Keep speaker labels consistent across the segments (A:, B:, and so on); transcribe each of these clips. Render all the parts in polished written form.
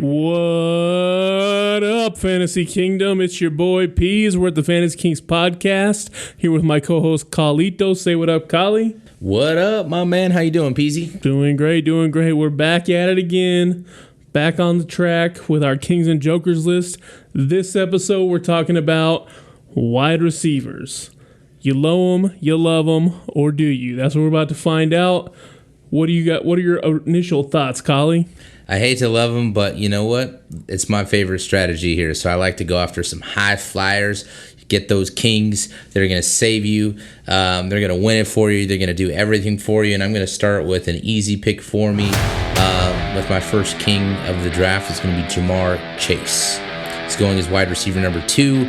A: What up, Fantasy Kingdom? It's your boy Peez. We're at the Fantasy Kings podcast here with my co-host Carlito. Say what up, Collie.
B: What up, my man? How you doing, Peasy?
A: Doing great. We're back at it again. Back on the track with our Kings and Jokers list. This episode, we're talking about wide receivers. You low them, you love them, or do you? That's what we're about to find out. What do you got? What are your initial thoughts, Collie?
B: I hate to love them, but you know what? It's my favorite strategy here. So I like to go after some high flyers. Get those kings that are going to save you. They're going to win it for you. They're going to do everything for you. And I'm going to start with an easy pick for me. With my first king of the draft, it's going to be Jamar Chase. He's going as wide receiver number 2.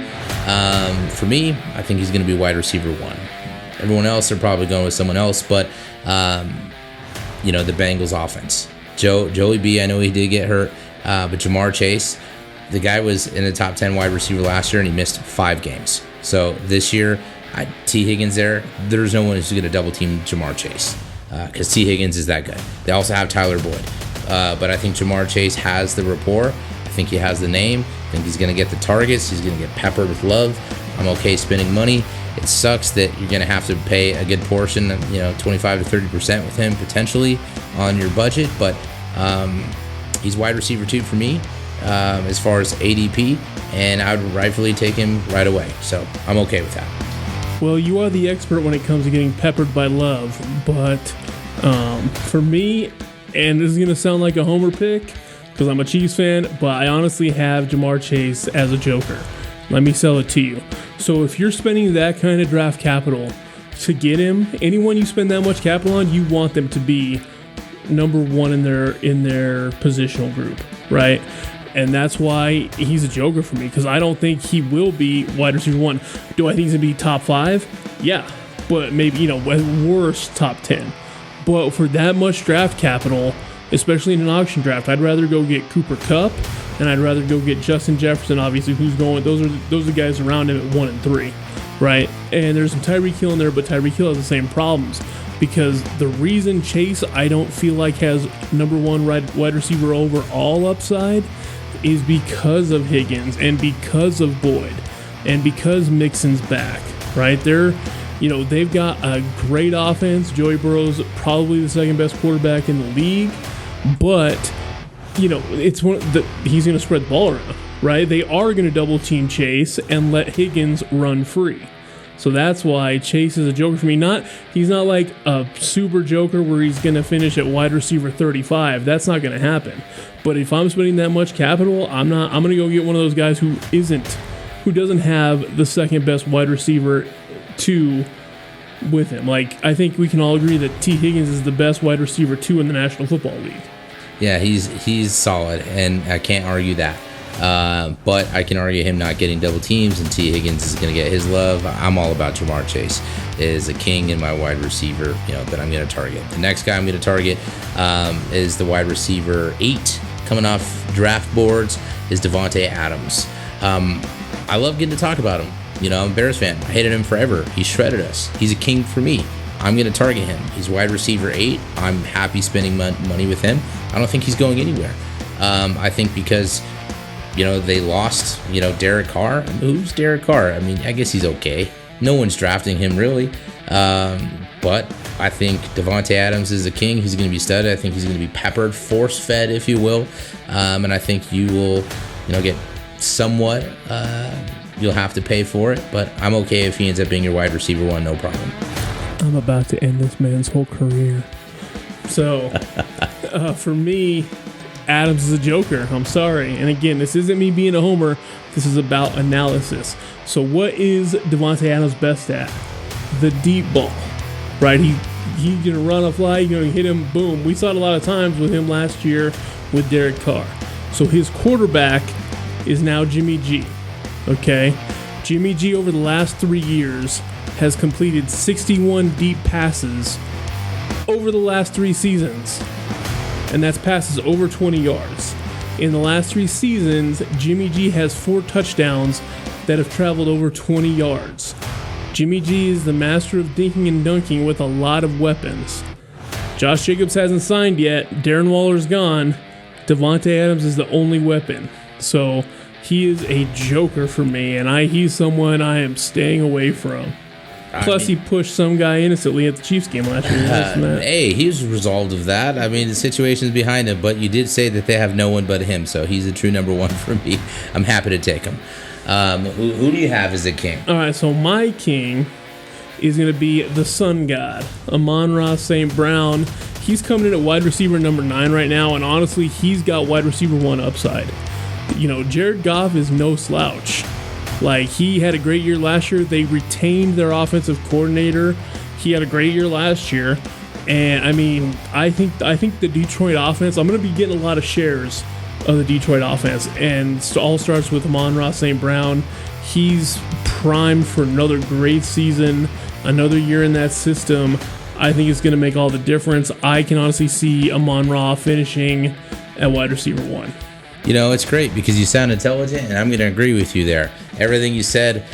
B: For me, I think he's going to be wide receiver 1. Everyone else are probably going with someone else, but the Bengals offense. Joey B, I know he did get hurt, but Jamar Chase, the guy was in the top 10 wide receiver last year, and he missed 5 games. So this year, T. Higgins there's no one who's going to double team Jamar Chase because T. Higgins is that good. They also have Tyler Boyd, but I think Jamar Chase has the rapport. I think he has the name. I think he's going to get the targets. He's going to get peppered with love. I'm okay spending money. It sucks that you're going to have to pay a good portion, 25 to 30% with him potentially on your budget, but he's wide receiver 2 for me as far as ADP, and I would rightfully take him right away. So I'm okay with that.
A: Well, you are the expert when it comes to getting peppered by love, but for me, and this is going to sound like a homer pick because I'm a Chiefs fan, but I honestly have Jamar Chase as a joker. Let me sell it to you. So if you're spending that kind of draft capital to get him, anyone you spend that much capital on, you want them to be number 1 in their positional group, right? And that's why he's a joker for me, because I don't think he will be wide receiver 1. Do I think he's going to be top 5? Yeah, but maybe, at worst, top 10. But for that much draft capital, especially in an auction draft, I'd rather go get Cooper Kupp, and I'd rather go get Justin Jefferson, obviously, who's going. Those are the guys around him at 1 and 3, right? And there's some Tyreek Hill in there, but Tyreek Hill has the same problems. Because the reason Chase, I don't feel like has number 1 wide receiver overall upside is because of Higgins and because of Boyd and because Mixon's back, right? They've got a great offense. Joey Burrow's probably the second best quarterback in the league, but he's going to spread the ball around, right? They are going to double team Chase and let Higgins run free. So that's why Chase is a joker for me. He's not like a super joker where he's going to finish at wide receiver 35. That's not going to happen. But if I'm spending that much capital, I'm going to go get one of those guys who doesn't have the second best wide receiver 2 with him. Like, I think we can all agree that T. Higgins is the best wide receiver 2 in the National Football League.
B: Yeah, he's solid, and I can't argue that. But I can argue him not getting double teams, and T. Higgins is going to get his love. I'm all about Jamar Chase is a king in my wide receiver, that I'm going to target. The next guy I'm going to target is the wide receiver 8 coming off draft boards is Davante Adams. I love getting to talk about him. I'm a Bears fan. I hated him forever. He shredded us. He's a king for me. I'm going to target him. He's wide receiver 8. I'm happy spending money with him. I don't think he's going anywhere. I think because they lost, Derek Carr. Who's Derek Carr? I mean, I guess he's okay. No one's drafting him, really. But I think Davante Adams is a king. He's going to be studded. I think he's going to be peppered, force-fed, if you will. And I think you will, get somewhat, you'll have to pay for it. But I'm okay if he ends up being your wide receiver 1, no problem.
A: I'm about to end this man's whole career. So, for me, Adams is a joker. I'm sorry. And again, this isn't me being a homer. This is about analysis. So what is Davante Adams best at? The deep ball, right? He's going to run a fly. You're going to hit him. Boom. We saw it a lot of times with him last year with Derek Carr. So his quarterback is now Jimmy G. Okay? Jimmy G over the last 3 years has completed 61 deep passes over the last 3 seasons. And that's passes over 20 yards. In the last 3 seasons, Jimmy G has 4 touchdowns that have traveled over 20 yards. Jimmy G is the master of dinking and dunking with a lot of weapons. Josh Jacobs hasn't signed yet. Darren Waller's gone. Devontae Adams is the only weapon. So he is a joker for me, and he's someone I am staying away from. Plus, he pushed some guy innocently at the Chiefs game last year.
B: Hey, he was resolved of that. I mean, the situation's behind him, but you did say that they have no one but him, so he's a true number one for me. I'm happy to take him. Who do you have as a king?
A: All right, so my king is going to be the sun god, Amon-Ra St. Brown. He's coming in at wide receiver number 9 right now, and honestly, he's got wide receiver 1 upside. You know, Jared Goff is no slouch. Like, he had a great year last year. They retained their offensive coordinator. He had a great year last year. And, I mean, I think the Detroit offense, I'm going to be getting a lot of shares of the Detroit offense. And it all starts with Amon-Ra St. Brown. He's primed for another great season, another year in that system. I think it's going to make all the difference. I can honestly see Amon-Ra finishing at wide receiver 1.
B: You know, it's great because you sound intelligent, and I'm going to agree with you there. Everything you said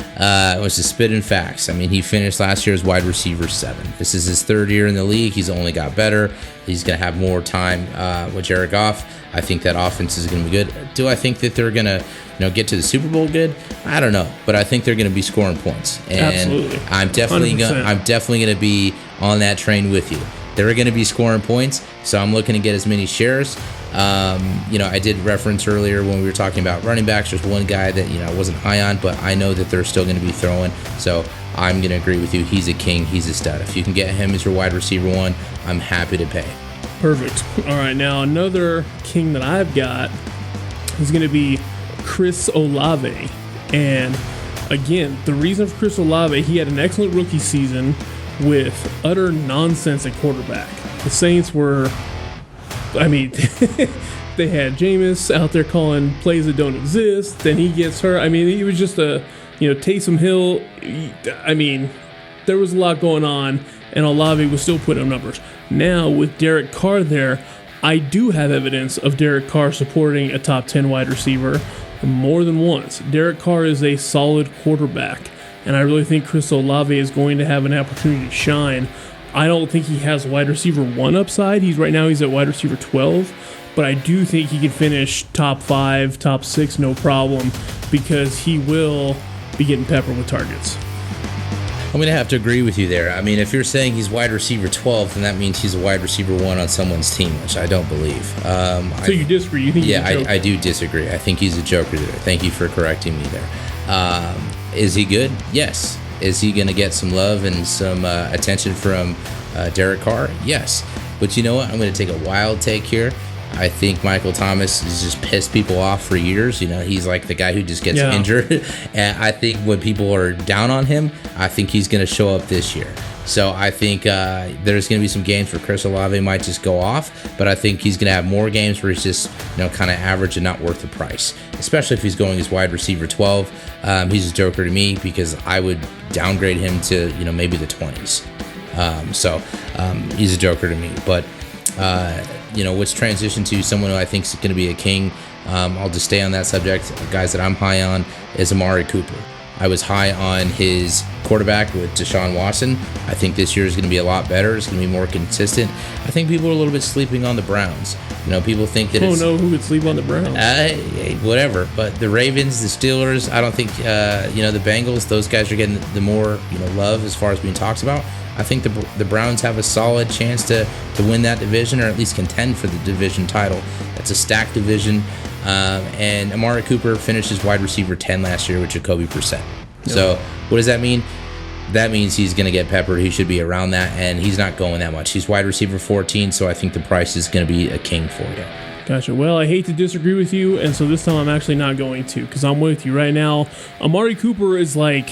B: was just spitting facts. I mean, he finished last year as wide receiver 7. This is his 3rd year in the league. He's only got better. He's going to have more time with Jared Goff. I think that offense is going to be good. Do I think that they're going to get to the Super Bowl good? I don't know, but I think they're going to be scoring points. And
A: absolutely.
B: I'm definitely going to be on that train with you. They're going to be scoring points, so I'm looking to get as many shares. I did reference earlier when we were talking about running backs. There's one guy that I wasn't high on, but I know that they're still going to be throwing. So I'm going to agree with you. He's a king. He's a stud. If you can get him as your wide receiver 1, I'm happy to pay.
A: Perfect. All right, now another king that I've got is going to be Chris Olave. And again, the reason for Chris Olave, he had an excellent rookie season with utter nonsense at quarterback. The Saints were, they had Jameis out there calling plays that don't exist. Then he gets hurt. I mean, he was just Taysom Hill. There was a lot going on, and Olave was still putting up numbers. Now, with Derek Carr there, I do have evidence of Derek Carr supporting a top 10 wide receiver more than once. Derek Carr is a solid quarterback, and I really think Chris Olave is going to have an opportunity to shine. I don't think he has wide receiver 1 upside. He's at wide receiver 12, but I do think he can finish top 5, top 6, no problem, because he will be getting peppered with targets.
B: I'm going to have to agree with you there. I mean, if you're saying he's wide receiver 12, then that means he's a wide receiver 1 on someone's team, which I don't believe.
A: So you disagree? You think he's a joker?
B: I do disagree. I think he's a joker there. Thank you for correcting me there. Is he good? Yes. Is he going to get some love and some attention from Derek Carr? Yes. But you know what? I'm going to take a wild take here. I think Michael Thomas has just pissed people off for years. He's like the guy who just gets injured. And I think when people are down on him, I think he's going to show up this year. So I think there's going to be some games where Chris Olave might just go off, but I think he's going to have more games where he's just kind of average and not worth the price, especially if he's going as wide receiver 12. He's a joker to me because I would downgrade him to maybe the 20s. He's a joker to me. But let's transition to someone who I think is going to be a king. I'll just stay on that subject. Guys that I'm high on is Amari Cooper. I was high on his quarterback with Deshaun Watson. I think this year is going to be a lot better. It's going to be more consistent. I think people are a little bit sleeping on the Browns. People think that
A: who would sleep on the Browns?
B: Whatever. But the Ravens, the Steelers, I don't think, the Bengals, those guys are getting the more, love as far as being talked about. I think the Browns have a solid chance to win that division or at least contend for the division title. It's a stacked division. And Amari Cooper finishes wide receiver 10 last year with Jacoby Brissett. Yep. So what does that mean? That means he's going to get peppered. He should be around that, and he's not going that much. He's wide receiver 14, so I think the price is going to be a king for you.
A: Gotcha. Well, I hate to disagree with you, and so this time I'm actually not going to because I'm with you right now. Amari Cooper is like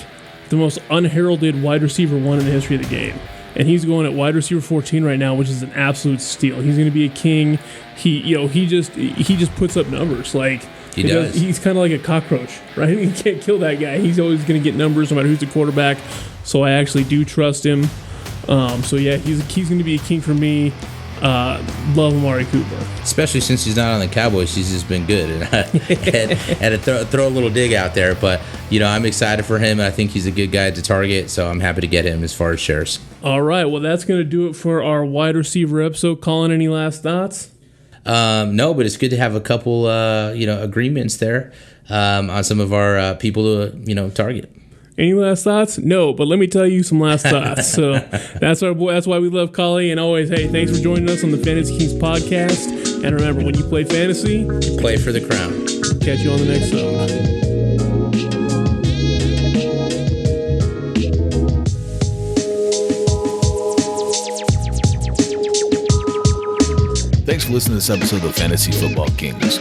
A: the most unheralded wide receiver 1 in the history of the game. And he's going at wide receiver 14 right now, which is an absolute steal. He's going to be a king. He just puts up numbers. Like
B: he does.
A: He's kind of like a cockroach, right? You can't kill that guy. He's always going to get numbers no matter who's the quarterback. So I actually do trust him. He's going to be a king for me. Love Amari Cooper,
B: especially since he's not on the Cowboys. He's just been good, and to throw a little dig out there. But I'm excited for him. I think he's a good guy to target, so I'm happy to get him as far as shares.
A: All right, well that's going to do it for our wide receiver episode. Collin, any last thoughts?
B: No, but it's good to have a couple, agreements there on some of our people to, target.
A: Any last thoughts? No, but let me tell you some last thoughts. So that's our boy. That's why we love Collin. And always, hey, thanks for joining us on the Fantasy Kings podcast. And remember, when you play fantasy,
B: play for the crown.
A: Catch you on the next zone.
C: Thanks for listening to this episode of Fantasy Football Kings.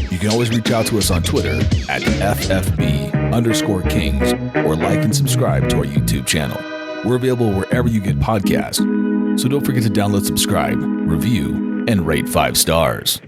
C: You can always reach out to us on Twitter at FFB_Kings or like and subscribe to our YouTube channel. We're available wherever you get podcasts, so don't forget to download, subscribe, review, and rate 5 stars.